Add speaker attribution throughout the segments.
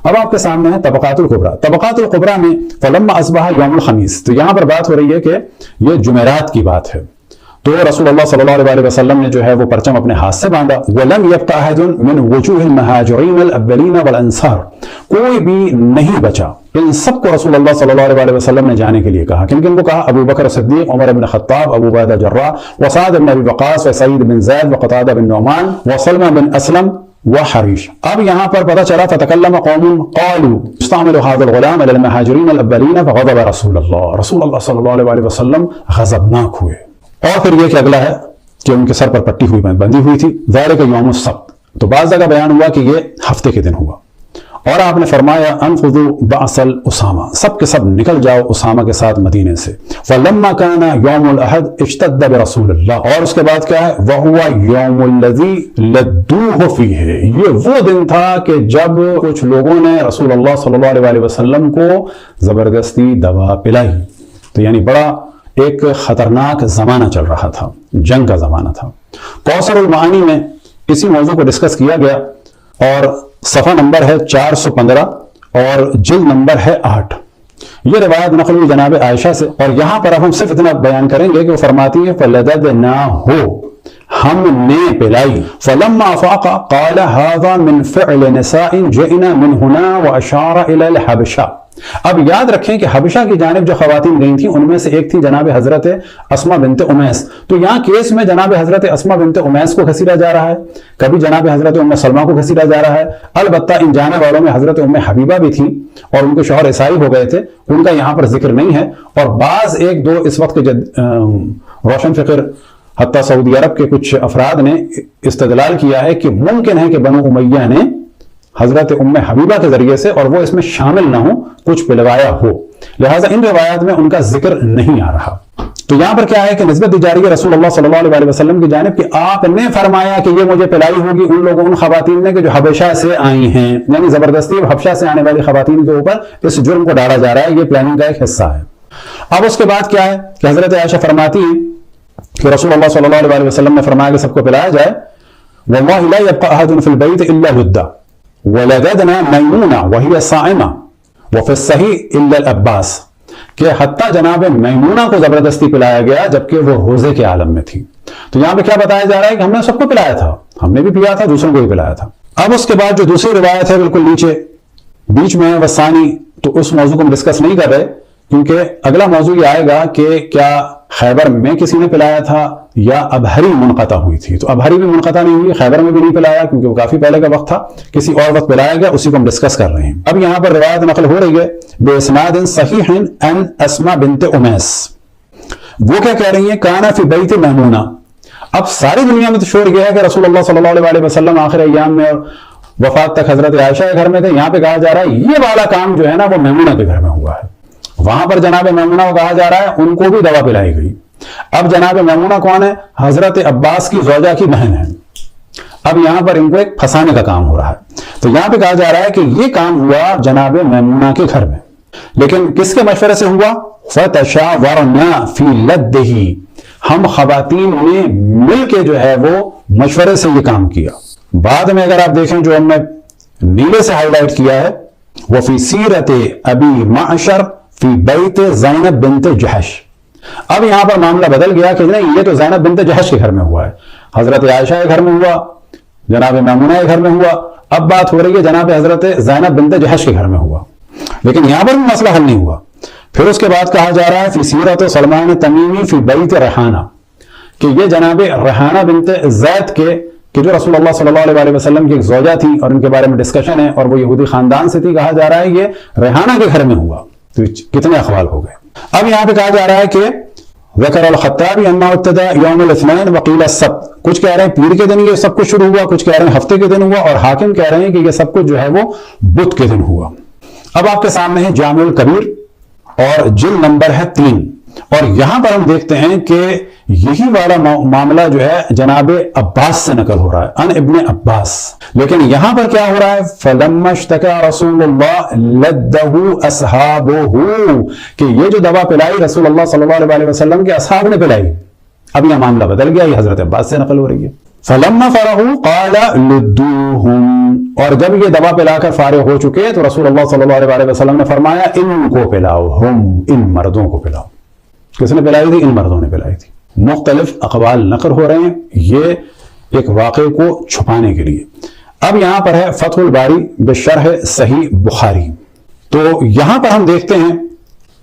Speaker 1: اب آپ کے سامنے ہے طبقات الکبریٰ. طبقات الکبریٰ میں فلما اصبح یوم الخمیس، تو یہاں پر بات ہو رہی ہے کہ یہ جمعرات کی بات ہے. تو رسول اللہ صلی اللہ علیہ وسلم نے جو ہے وہ پرچم اپنے ہاتھ سے باندھا. وَلَمْ يَبْقَ أَحَدٌ مِنْ وُجُوهِ الْمَهَاجِرِينَ الْأَوَّلِينَ وَالْأَنصَارِ، کوئی بھی نہیں بچا. ان سب کو رسول اللہ صلی اللہ علیہ وسلم نے جانے کے لیے کہا. کن کن کو کہا؟ ابو بکر صدیق، عمر بن خطاب، ابو عبیدہ جراح، وسعد بن ابی وقاص، وسعید بن زید، وقتادہ بن نعمان، وسلمہ بن اسلم وحریش. اب یہاں پر پتہ چلا فتکلم قوم قالوا استعملوا هذا الغلام على المهاجرين الاولين فغضب رسول اللہ صلی اللہ علیہ وسلم غضبناک ہوئے. اور پھر یہ کہ اگلا ہے کہ ان کے سر پر پٹی ہوئی بندھی ہوئی تھی. ذالک یوم السبت، تو بعض جگہ بیان ہوا کہ یہ ہفتے کے دن ہوا. اور آپ نے فرمایا انفضوا بعث اسامہ، سب کے سب نکل جاؤ اسامہ کے ساتھ مدینے سے. فلما كان يوم الاحد اشتد برسول اللہ، اور اس کے بعد کیا ہے؟ وهو يوم الذي لدوه فيه، یہ وہ دن تھا کہ جب کچھ لوگوں نے رسول اللہ صلی اللہ علیہ وسلم کو زبردستی دوا پلائی. تو یعنی بڑا ایک خطرناک زمانہ چل رہا تھا، جنگ کا زمانہ تھا. کوثر المعانی میں اسی موضوع کو ڈسکس کیا گیا، اور صفحہ نمبر ہے 415 اور جلد نمبر ہے 8. یہ روایت نقل ہوئی جناب عائشہ سے، اور یہاں پر اب ہم صرف اتنا بیان کریں گے کہ وہ فرماتی ہے فَلَدَدْنَاهُ، ہم نے پلائی. فَلَمَّا أَفَاقَ قَالَ هَذَا مِنْ فِعْلِ نِسَاءٍ جِئْنَا مِنْ هُنَا وَأَشَارَ إِلَى الْحَبْشَةِ. اب یاد رکھیں کہ حبشہ کی جانب جو خواتین گئی تھیں ان میں سے ایک تھی جناب حضرت اسماء بنت امیس. تو یہاں کیس میں جناب حضرت اسماء بنت امیس کو گھسیٹا جا رہا ہے، کبھی جناب حضرت ام سلمہ کو گھسیٹا جا رہا ہے. البتہ ان جانے والوں میں حضرت ام حبیبہ بھی تھیں اور ان کے شوہر عیسائی ہو گئے تھے، ان کا یہاں پر ذکر نہیں ہے. اور بعض ایک دو اس وقت کے روشن فکر حتیٰ سعودی عرب کے کچھ افراد نے استدلال کیا ہے کہ ممکن ہے کہ بنو امیہ نے حضرت ام حبیبہ کے ذریعے سے، اور وہ اس میں شامل نہ ہو، کچھ پلوایا ہو، لہٰذا ان روایات میں ان کا ذکر نہیں آ رہا. تو یہاں پر کیا ہے کہ نسبت دی جا رہی ہے رسول اللہ صلی اللہ علیہ وسلم کی جانب کہ آپ نے فرمایا کہ یہ مجھے پلائی ہوگی ان لوگوں، ان خواتین نے کہ جو حبشہ سے آئی ہیں، یعنی زبردستی حبشہ سے آنے والی خواتین کے اوپر اس جرم کو ڈالا جا رہا ہے. یہ پلاننگ کا ایک حصہ ہے. اب اس کے بعد کیا ہے کہ حضرت عائشہ فرماتی ہیں کہ رسول اللہ صلی اللہ علیہ وسلم نے فرمایا کہ سب کو پلایا جائے. واللہ لا يبقى احد في البيت الا لدہ ولددنا میمونہ وہی صائمہ وفی الصحیح الا العباس، کہ حتیٰ جناب میمونہ کو زبردستی پلایا گیا جبکہ وہ روزے کے عالم میں تھی. تو یہاں پہ کیا بتایا جا رہا ہے کہ ہم نے سب کو پلایا تھا، ہم نے بھی پیا تھا، دوسروں کو بھی پلایا تھا. اب اس کے بعد جو دوسری روایت ہے بالکل نیچے بیچ میں ہے وسانی، تو اس موضوع کو ہم ڈسکس نہیں کر رہے کیونکہ اگلا موضوع یہ آئے گا کہ کیا خیبر میں کسی نے پلایا تھا یا ابہری منقطع ہوئی تھی. تو ابہری بھی منقطع نہیں ہوئی، خیبر میں بھی نہیں پلایا کیونکہ وہ کافی پہلے کا وقت تھا، کسی اور وقت پلایا گیا، اسی کو ہم ڈسکس کر رہے ہیں. اب یہاں پر روایت نقل ہو رہی ہے بِإِسْنَادٍ صَحِيحٍ عن اسماء بنت امیس. وہ کیا کہہ رہی ہیں؟ کانا فی بیت میمونہ. اب ساری دنیا میں تو شور گیا ہے کہ رسول اللہ صلی اللہ علیہ وسلم آخر ایام میں وفات تک حضرت عائشہ کے گھر میں تھے. یہاں پہ کہا جا رہا ہے یہ والا کام جو ہے نا وہ میمونہ کے گھر میں ہوا ہے. وہاں پر جناب میمونہ کو کہا جا رہا ہے ان کو بھی دوا پلائی گئی. اب جناب میمونہ کون ہے؟ حضرت عباس کی زوجہ کی بہن ہے. اب یہاں پر ان کو ایک پھنسانے کا کام ہو رہا ہے. تو یہاں پہ کہا جا رہا ہے کہ یہ کام ہوا جناب میمونہ کے گھر میں، لیکن کس کے مشورے سے ہوا؟ فَتَشَاوَرْنَا فِي لَدِّهِ، ہم خواتین نے مل کے جو ہے وہ مشورے سے یہ کام کیا. بعد میں اگر آپ دیکھیں جو ہم نے نیلے سے ہائی لائٹ کیا ہے، وَفِي سِيرَةِ أَبِي مَعْشَرَ فی بیت زینب بنت جحش. اب یہاں پر معاملہ بدل گیا کہ نہیں یہ تو زینب بنت جحش کے گھر میں ہوا ہے، حضرت عائشہ کے گھر میں ہوا، جناب میمونہ کے گھر میں ہوا. اب بات ہو رہی ہے جناب حضرت زینب بنت جحش کے گھر میں ہوا، لیکن یہاں پر بھی مسئلہ حل نہیں ہوا. پھر اس کے بعد کہا جا رہا ہے فی سیرت سلمان تمیمی فی بیت ریحانہ، کہ یہ جناب ریحانہ بنت زید کے کہ جو رسول اللہ صلی اللہ علیہ وسلم کی ایک زوجہ تھی اور ان کے بارے میں ڈسکشن ہے اور وہ یہودی خاندان سے تھی. کہا جا رہا ہے یہ ریحانہ کے گھر میں ہوا. تو کتنے اخوال ہو گئے. اب یہاں پہ کہا جا رہا ہے کہ ذکر الخطابی انہ ابتدى یوم الاثنین وقیل السبت، کچھ کہہ رہے ہیں پیر کے دن یہ سب کچھ شروع ہوا، کچھ کہہ رہے ہیں ہفتے کے دن ہوا، اور حاکم کہہ رہے ہیں کہ یہ سب کچھ جو ہے وہ بدھ کے دن ہوا. اب آپ کے سامنے ہے جامع الکبیر اور جلد نمبر ہے 3، اور یہاں پر ہم دیکھتے ہیں کہ یہی والا معاملہ جو ہے جناب عباس سے نقل ہو رہا ہے، ان ابن عباس. لیکن یہاں پر کیا ہو رہا ہے؟ فَلَمَّا اشْتَكَى رَسُولُ اللَّهِ لَدَّهُ أَصْحَابُهُ، کہ یہ جو دوا پلائی رسول اللہ صلی اللہ علیہ وسلم کے اصحاب نے پلائی. اب یہ معاملہ بدل گیا، یہ حضرت عباس سے نقل ہو رہی ہے. فلما فرغوا قال لدوهم، اور جب یہ دوا پلا کر فارغ ہو چکے تو رسول اللہ صلی اللہ علیہ وسلم نے فرمایا ان کو پلاؤ، ہم ان مردوں کو پلاؤ۔ کس نے پلائی تھی؟ ان مردوں نے پلائی تھی۔ مختلف اقوال نقل ہو رہے ہیں یہ ایک واقعے کو چھپانے کے لیے۔ اب یہاں پر ہے فتح الباری بشرح صحیح بخاری، تو یہاں پر ہم دیکھتے ہیں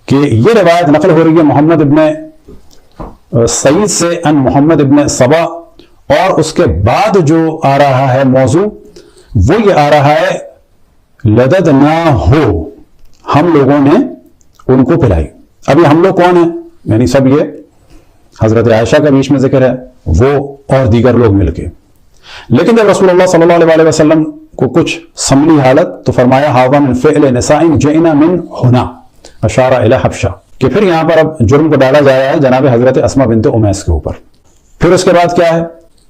Speaker 1: کہ یہ روایت نقل ہو رہی ہے محمد ابن سعید سے ان محمد ابن صبا، اور اس کے بعد جو آ رہا ہے موضوع وہ یہ آ رہا ہے لددناہ، ہم لوگوں نے ان کو پلائی۔ اب یہ ہم لوگ کون ہیں؟ یعنی سب یہ حضرت عائشہ کا بیچ میں ذکر ہے، وہ اور دیگر لوگ مل کے۔ لیکن جب رسول اللہ صلی اللہ علیہ وسلم کو کچھ سملی حالت تو فرمایا ھذا من فعل نساء جئنا من ہنا، اشارہ الی حبشہ، کہ پھر یہاں پر اب جرم کو ڈالا جا رہا ہے جناب حضرت اسماء بنت امیس کے اوپر۔ پھر اس کے بعد کیا ہے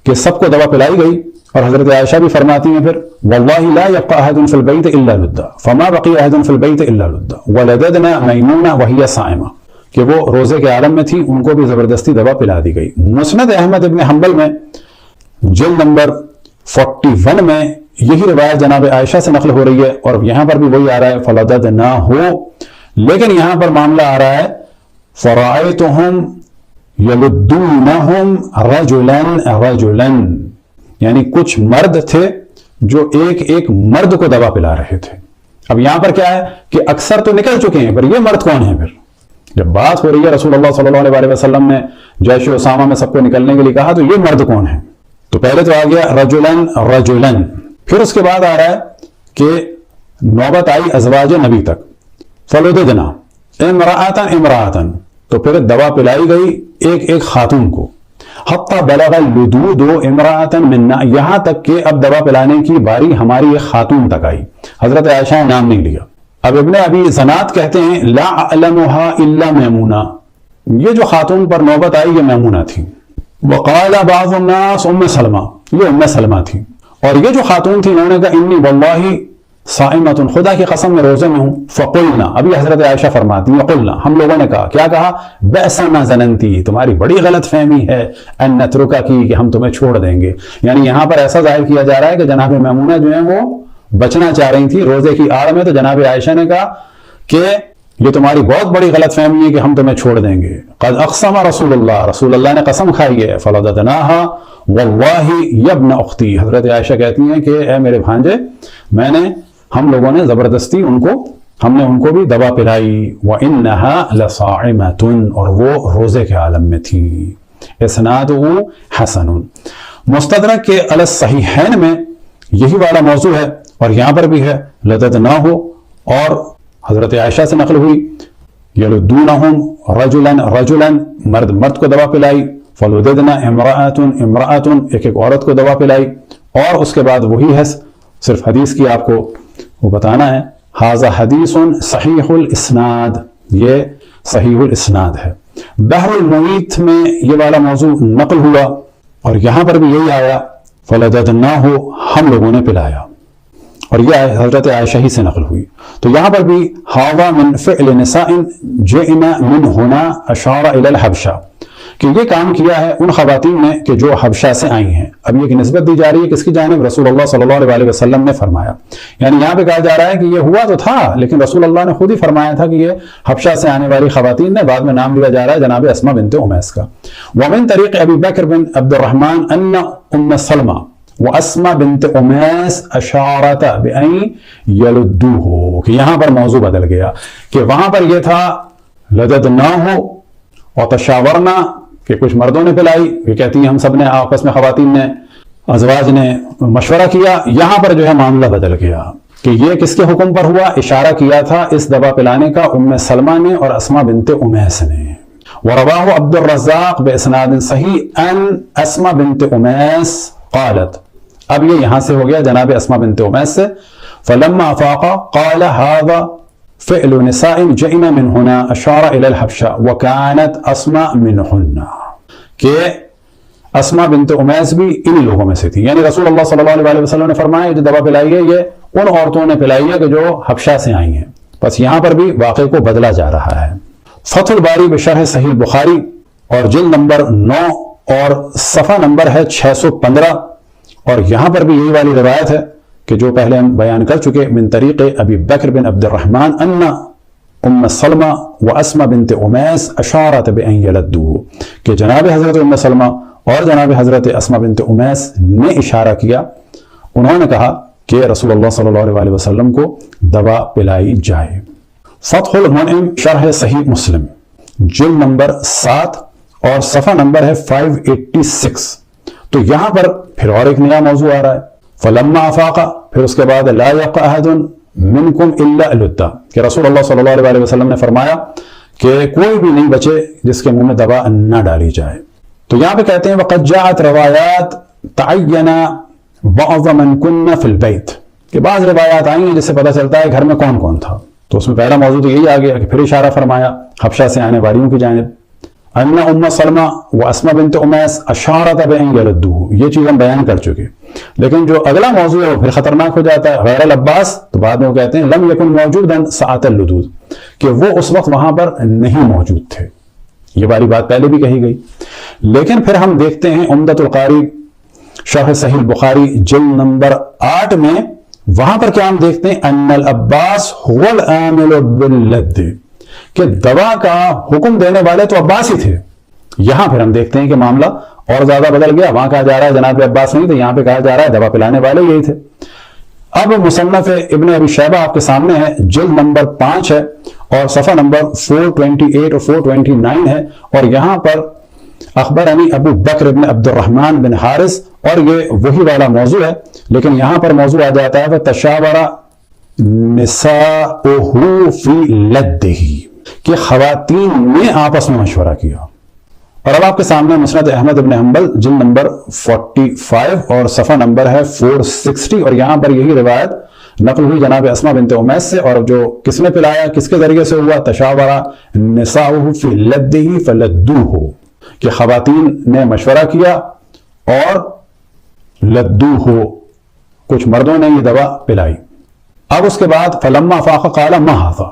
Speaker 1: کہ سب کو دوا پلائی گئی، اور حضرت عائشہ بھی فرماتی ہیں پھر واللہ لا يبقى احد في البيت الا لدا فما بقي احد في البيت الا لدا ولددنا میمونہ وهي صائمہ، کہ وہ روزے کے عالم میں تھی، ان کو بھی زبردستی دوا پلا دی گئی۔ مسند احمد ابن حنبل میں جلد نمبر 41 میں یہی روایت جناب عائشہ سے نقل ہو رہی ہے، اور یہاں پر بھی وہی آ رہا ہے فلددناہ، لیکن یہاں پر معاملہ آ رہا ہے فرأيتهم يلدونهم رجلا رجلا، یعنی کچھ مرد تھے جو ایک ایک مرد کو دوا پلا رہے تھے۔ اب یہاں پر کیا ہے کہ اکثر تو نکل چکے ہیں، پر یہ مرد کون ہیں؟ پھر جب بات ہو رہی ہے رسول اللہ صلی اللہ علیہ وسلم نے جیش اسامہ میں سب کو نکلنے کے لیے کہا تو یہ مرد کون ہیں؟ تو پہلے تو آ گیا رجلن رجلن، پھر اس کے بعد آ رہا ہے کہ نوبت آئی ازواج نبی تک، فلددنا امرأتن امرأتن، تو پھر دوا پلائی گئی ایک ایک خاتون کو، حتی بلغ اللدود امرأتن منا، یہاں تک کہ اب دوا پلانے کی باری ہماری ایک خاتون تک آئی، حضرت عائشہ نے نام نہیں لیا۔ اب ابن ابی زناد کہتے ہیں لا اعلمها الا میمونہ، یہ جو خاتون پر نوبت آئی یہ میمونہ تھی۔ وقال بعض الناس ام سلمہ، یہ ام سلمہ تھی، اور یہ جو خاتون تھی انہوں نے کہا انی واللہ صائمۃ، خدا کی قسم میں روزے میں ہوں۔ فقلنا، ابھی حضرت عائشہ فرماتی ہیں قلنا، ہم لوگوں نے کہا، کیا کہا؟ بئس ما ظننتی، تمہاری بڑی غلط فہمی ہے، ان نترکا کی، کہ ہم تمہیں چھوڑ دیں گے۔ یعنی یہاں پر ایسا ظاہر کیا جا رہا ہے کہ جناب میمونہ جو ہیں وہ بچنا چاہ رہی تھی روزے کی آڑ میں، تو جناب عائشہ نے کہا کہ یہ تمہاری بہت بڑی غلط فہمی ہے کہ ہم تمہیں چھوڑ دیں گے۔ قد اقسم رسول اللہ، رسول اللہ نے قسم کھائی ہے، فلددناہا واللہ یا ابن اختی، حضرت عائشہ کہتی ہیں کہ اے میرے بھانجے، ہم لوگوں نے زبردستی ہم نے ان کو بھی دوا پلائی، وَإِنَّهَا لَصَاعِمَةٌ، اور وہ روزے کے عالم میں تھی۔ اسنادہ حسن، مستدرک کے علی الصحیحین میں یہی والا موضوع ہے، اور یہاں پر بھی ہے لددناہ، اور حضرت عائشہ سے نقل ہوئی یلدونہم رجلا رجلا، مرد مرد کو دوا پلائی، فلددنا امرأۃ امرأۃ، ایک ایک عورت کو دوا پلائی، اور اس کے بعد وہی ہے، صرف حدیث کی آپ کو وہ بتانا ہے، ھذا حدیث صحیح الاسناد، یہ صحیح الاسناد ہے۔ بحر المحیط میں یہ والا موضوع نقل ہوا، اور یہاں پر بھی یہی آیا فلددناہ، ہم لوگوں نے پلایا، اور یہ حضرت عائشہ ہی سے نقل ہوئی۔ تو یہاں پر بھی ھذا من فعل نساء جئنا من ہنا اشار الی الحبشہ، کہ یہ کام کیا ہے ان خواتین نے کہ جو حبشہ سے آئی ہیں۔ اب یہ نسبت دی جا رہی ہے کس کی جانب؟ رسول اللہ صلی اللہ علیہ وسلم نے فرمایا، یعنی یہاں پہ کہا جا رہا ہے کہ یہ ہوا تو تھا لیکن رسول اللہ نے خود ہی فرمایا تھا کہ یہ حبشہ سے آنے والی خواتین نے، بعد میں نام لیا جا رہا ہے جناب اسماء بنت امیس کا۔ ومن طریق ابی بکر بن عبد الرحمن ان ام سلمہ واسماء بنت امیس اشارت بأن یلدوہ، کہ یہاں پر موضوع بدل گیا، کہ وہاں پر یہ تھا لددناہ اور تشاورنا، کہ کچھ مردوں نے پلائی، یہ کہتی ہیں ہم سب نے آپس میں، خواتین نے، ازواج نے مشورہ کیا۔ یہاں پر جو ہے معاملہ بدل گیا کہ یہ کس کے حکم پر ہوا؟ اشارہ کیا تھا اس دوا پلانے کا ام سلمہ نے اور اسماء بنت امیس نے۔ ورواه عبد الرزاق باسناد صحیح ان اسماء بنت امیس قالت، اب یہ یہاں سے ہو گیا جناب اسماء بنت امیس سے، فلما افاق قال هذا فعل نساء جئنا من هنا اشار الى الحبشہ وكانت اسماء منهن، کہ اسماء بنت امیس بھی انہی لوگوں میں سے تھی۔ یعنی رسول اللہ صلی اللہ علیہ وسلم نے فرمایا جو دوا پلائی ہے یہ ان عورتوں نے پلائی ہے کہ جو حبشہ سے آئی ہیں۔ بس یہاں پر بھی واقعے کو بدلا جا رہا ہے۔ فتح الباری بشرح صحیح بخاری اور جلد نمبر 9 اور صفحہ نمبر ہے 615، اور یہاں پر بھی یہی والی روایت ہے کہ جو پہلے ہم بیان کر چکے، من طریق ابی بکر بن عبد الرحمن ان ام سلمہ و اسمہ بنت امیس اشارت بان یلدوہ، کہ جناب حضرت ام سلمہ اور جناب حضرت اسمہ بنت امیس نے اشارہ کیا، انہوں نے کہا کہ رسول اللہ صلی اللہ علیہ وسلم کو دوا پلائی جائے۔ فتح المنعم شرح صحیح مسلم جلد نمبر 7 اور صفحہ نمبر ہے 586، تو یہاں پر پھر اور ایک نیا موضوع آ رہا ہے، فلما افاق، پھر اس کے بعد لا یبق احد منکم الا لدا، کہ رسول اللہ صلی اللہ علیہ وسلم نے فرمایا کہ کوئی بھی نہیں بچے جس کے منہ میں دوا نہ ڈالی جائے۔ تو یہاں پہ کہتے ہیں وقد جاءت روایات تعین بعض من کن فی البیت، کہ بعض روایات آئی ہیں جس سے پتہ چلتا ہے گھر میں کون کون تھا۔ تو اس میں پہلا موضوع تو یہی آ گیا کہ پھر اشارہ فرمایا حبشہ سے آنے والیوں کی جانب، ان ام سلمہ و اسمہ بنت امیس اشارت بان یلدوہ، یہ چیز ہم بیان کر چکے، لیکن جو اگلا موضوع ہے وہ پھر خطرناک ہو جاتا ہے، غیر العباس، تو بعد میں وہ کہتے ہیں لم یکن موجودا ساعۃ اللدود، کہ وہ اس وقت وہاں پر نہیں موجود تھے، یہ والی بات پہلے بھی کہی گئی۔ لیکن پھر ہم دیکھتے ہیں عمدۃ القاری شرح صحیح البخاری جلد نمبر 8 میں، وہاں پر کیا ہم دیکھتے ہیں ان العباس هو العامل باللد، کہ دوا کا حکم دینے والے تو عباس ہی تھے۔ یہاں پھر ہم دیکھتے ہیں کہ معاملہ اور زیادہ بدل گیا، وہاں کہا جا رہا ہے جناب عباس نہیں تھے، یہاں پہ کہا جا رہا ہے دوا پلانے والے یہی تھے۔ اب مصنف ابن ابی شیبہ آپ کے سامنے ہے، جلد نمبر 5 ہے اور صفحہ نمبر 428 اور 429 ہے، اور یہاں پر اخبرنی ابو بکر بن عبد الرحمن بن حارث، اور یہ وہی والا موضوع ہے، لیکن یہاں پر موضوع آ جاتا ہے تشاور نساؤہ فی لدہ، کہ خواتین نے آپس میں مشورہ کیا۔ اور اب آپ کے سامنے مسند احمد بن حنبل جلد نمبر 45 اور صفحہ نمبر ہے 460، اور یہاں پر یہی روایت نقل ہوئی جناب اسمہ بنت امیس سے، اور جو کس نے پلایا کس کے ذریعے سے ہوا، تشاور نساؤہ فی لدہ فلدوہ، کہ خواتین نے مشورہ کیا اور لدوہ، کچھ مردوں نے یہ دوا پلائی۔ اب اس کے بعد فلما فاق قال ما ھذا،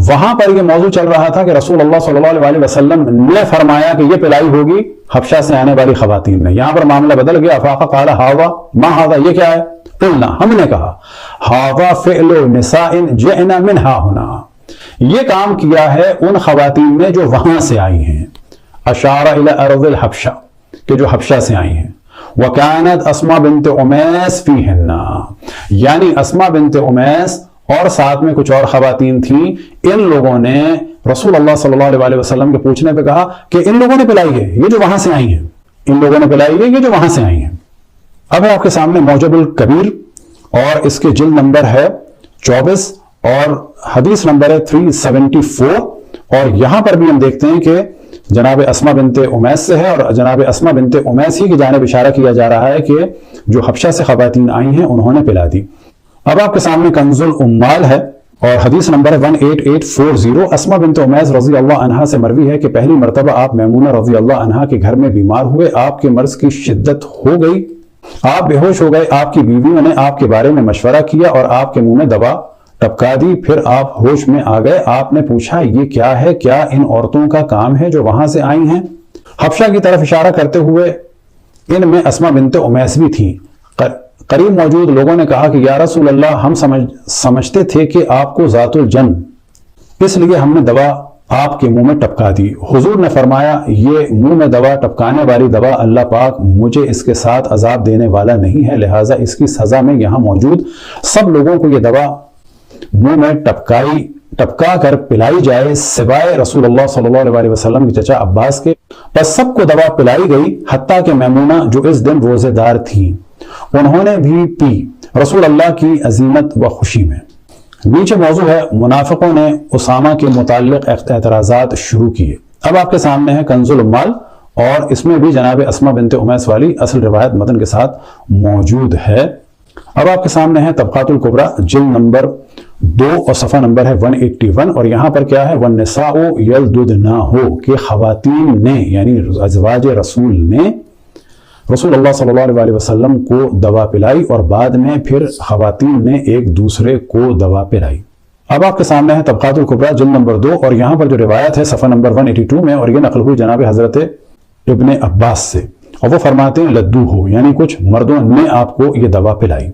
Speaker 1: وہاں پر یہ موضوع چل رہا تھا کہ رسول اللہ صلی اللہ علیہ وسلم نے فرمایا کہ یہ پلائی ہوگی حبشہ سے آنے والی خواتین نے۔ یہاں پر معاملہ بدل گیا، فاق قال ھذا ما ھذا، یہ کیا ہے؟ قلنا، ہم نے کہا ھذا فعل نساء جئنا من ھا ھنا، یہ کام کیا ہے ان خواتین نے جو وہاں سے آئی ہیں، اشار الی ارض الحبشہ، کہ جو حبشہ سے آئی ہیں، وکانت اسمہ بنت امیس فیہن، یعنی اسمہ بنت امیس اور ساتھ میں کچھ اور خواتین تھیں، ان لوگوں نے رسول اللہ صلی اللہ علیہ وسلم کے پوچھنے پہ کہا کہ ان لوگوں نے پلائی ہے، یہ جو وہاں سے آئی ہیں، ان لوگوں نے پلائی ہے، یہ جو وہاں سے آئی ہیں۔ اب آپ کے سامنے موجب الکبیر اور اس کے جلد نمبر ہے 24 اور حدیث نمبر ہے 374، اور یہاں پر بھی ہم دیکھتے ہیں کہ جناب اسمہ بنت امیس سے ہے، اور جناب اسمہ بنت امیس ہی کی جانب اشارہ کیا جا رہا ہے کہ جو حبشہ سے خواتین آئی ہیں انہوں نے پلا دی۔ اب آپ کے سامنے کنز الاموال ہے اور حدیث نمبر 18840، اسمہ بنت امیس رضی اللہ عنہا سے مروی ہے کہ پہلی مرتبہ آپ میمونہ رضی اللہ عنہا کے گھر میں بیمار ہوئے، آپ کے مرض کی شدت ہو گئی، آپ بے ہوش ہو گئے، آپ کی بیویوں نے آپ کے بارے میں مشورہ کیا اور آپ کے منہ میں دوا ٹپکا دی، پھر آپ ہوش میں آ گئے، آپ نے پوچھا یہ کیا ہے، کیا ان عورتوں کا کام ہے جو وہاں سے آئی ہیں؟ حبشہ کی طرف اشارہ کرتے ہوئے ان میں اسمہ بنت امیس بھی تھیں۔ قریب موجود لوگوں نے کہا کہ یا رسول اللہ، ہم سمجھتے تھے کہ آپ کو ذات الجن، اس لیے ہم نے دوا آپ کے منہ میں ٹپکا دی۔ حضور نے فرمایا یہ منہ میں دوا ٹپکانے والی دوا اللہ پاک مجھے اس کے ساتھ عذاب دینے والا نہیں ہے، لہٰذا اس کی سزا میں یہاں موجود سب لوگوں کو یہ دوا منہ میں ٹپکا کر پلائی جائے، سوائے رسول اللہ صلی اللہ علیہ وسلم کے چچا عباس کے۔ بس سب کو دوا پلائی گئی، حتیٰ کہ میمونہ جو اس دن روزے دار تھیں انہوں نے بھی پی، رسول اللہ کی عزیمت و خوشی میں۔ نیچے موضوع ہے منافقوں نے اسامہ کے متعلق اعتراضات شروع کیے۔ اب آپ کے سامنے ہے کنز الاموال اور اس میں بھی جناب اسمہ بنت امیس والی اصل روایت متن کے ساتھ موجود ہے۔ اب آپ کے سامنے ہے طبقات الکبریٰ جلد نمبر 2 اور صفحہ نمبر ہے 181، اور یہاں پر کیا ہے والنساء یلددنہ، کہ خواتین نے یعنی ازواج رسول نے رسول اللہ صلی اللہ علیہ وسلم کو دوا پلائی اور بعد میں پھر خواتین نے ایک دوسرے کو دوا پلائی۔ اب آپ کے سامنے ہے طبقات الکبریٰ جلد نمبر 2 اور یہاں پر جو روایت ہے صفحہ نمبر 182 میں، اور یہ نقل ہوئی جناب حضرت ابن عباس سے اور وہ فرماتے ہیں لدو ہو، یعنی کچھ مردوں نے آپ کو یہ دوا پلائی۔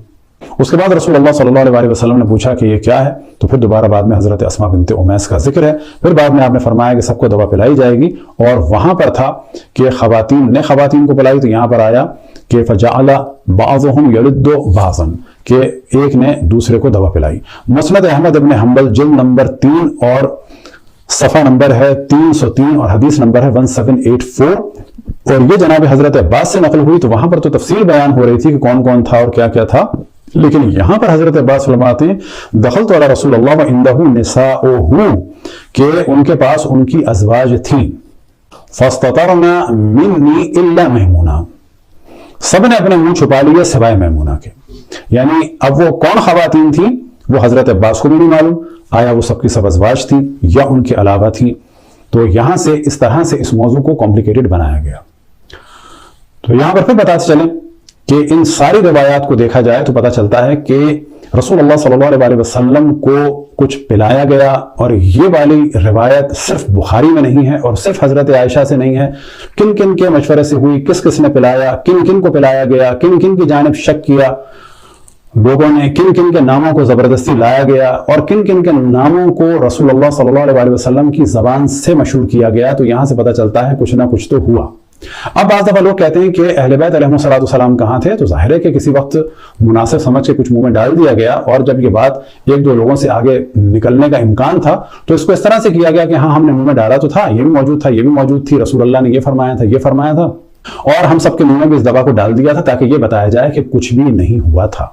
Speaker 1: اس کے بعد رسول اللہ صلی اللہ علیہ وسلم نے پوچھا کہ یہ کیا ہے، تو پھر دوبارہ بعد میں حضرت اسماء بنت امیس کا ذکر ہے۔ پھر بعد میں آپ نے فرمایا کہ سب کو دوا پلائی جائے گی، اور وہاں پر تھا کہ خواتین نے خواتین کو پلائی، تو یہاں پر آیا کہ فجعل بعضهم يلد بعضا، کہ ایک نے دوسرے کو دوا پلائی۔ مسند احمد ابن حنبل جلد نمبر 3 اور صفحہ نمبر ہے 303 اور حدیث نمبر ہے 1784، اور یہ جناب حضرت عباس سے نقل ہوئی۔ تو وہاں پر تو تفصیل بیان ہو رہی تھی کہ کون کون تھا اور کیا کیا تھا، لیکن یہاں پر حضرت عباس فرماتے ہیں دخلت علی رسول اللہ وعندہ نساؤہ، کہ ان کے پاس ان کی ازواج تھیں، فاستترنا منی الا میمونہ، سب نے اپنے منہ چھپا لیے سوائے میمونہ کے۔ یعنی اب وہ کون خواتین تھیں وہ حضرت عباس کو بھی نہیں معلوم، آیا وہ سب کی سب ازواج تھیں یا ان کے علاوہ تھیں۔ تو یہاں سے اس طرح سے اس موضوع کو کمپلیکیٹڈ بنایا گیا۔ تو یہاں پر پھر بتاتے چلیں کہ ان ساری روایات کو دیکھا جائے تو پتہ چلتا ہے کہ رسول اللہ صلی اللہ علیہ وسلم کو کچھ پلایا گیا، اور یہ والی روایت صرف بخاری میں نہیں ہے اور صرف حضرت عائشہ سے نہیں ہے، کن کن کے مشورے سے ہوئی، کس کس نے پلایا، کن کن کو پلایا گیا، کن کن کی جانب شک کیا لوگوں نے، کن کن کے ناموں کو زبردستی لایا گیا، اور کن کن کے ناموں کو رسول اللہ صلی اللہ علیہ وسلم کی زبان سے مشہور کیا گیا۔ تو یہاں سے پتہ چلتا ہے کچھ نہ کچھ تو ہوا۔ اب بعض دفعہ لوگ کہتے ہیں کہ اہل بیت علیہ السلام کہاں تھے، تو ظاہر ہے کہ کسی وقت مناسب سمجھ کے کچھ منہ میں ڈال دیا گیا، اور جب یہ بات ایک دو لوگوں سے آگے نکلنے کا امکان تھا تو اس کو اس طرح سے کیا گیا کہ ہاں ہم نے منہ میں ڈالا تو تھا، یہ بھی موجود تھا، یہ بھی موجود تھی، رسول اللہ نے یہ فرمایا تھا، یہ فرمایا تھا، اور ہم سب کے منہ میں بھی اس دوا کو ڈال دیا تھا تاکہ یہ بتایا جائے کہ کچھ بھی نہیں ہوا تھا۔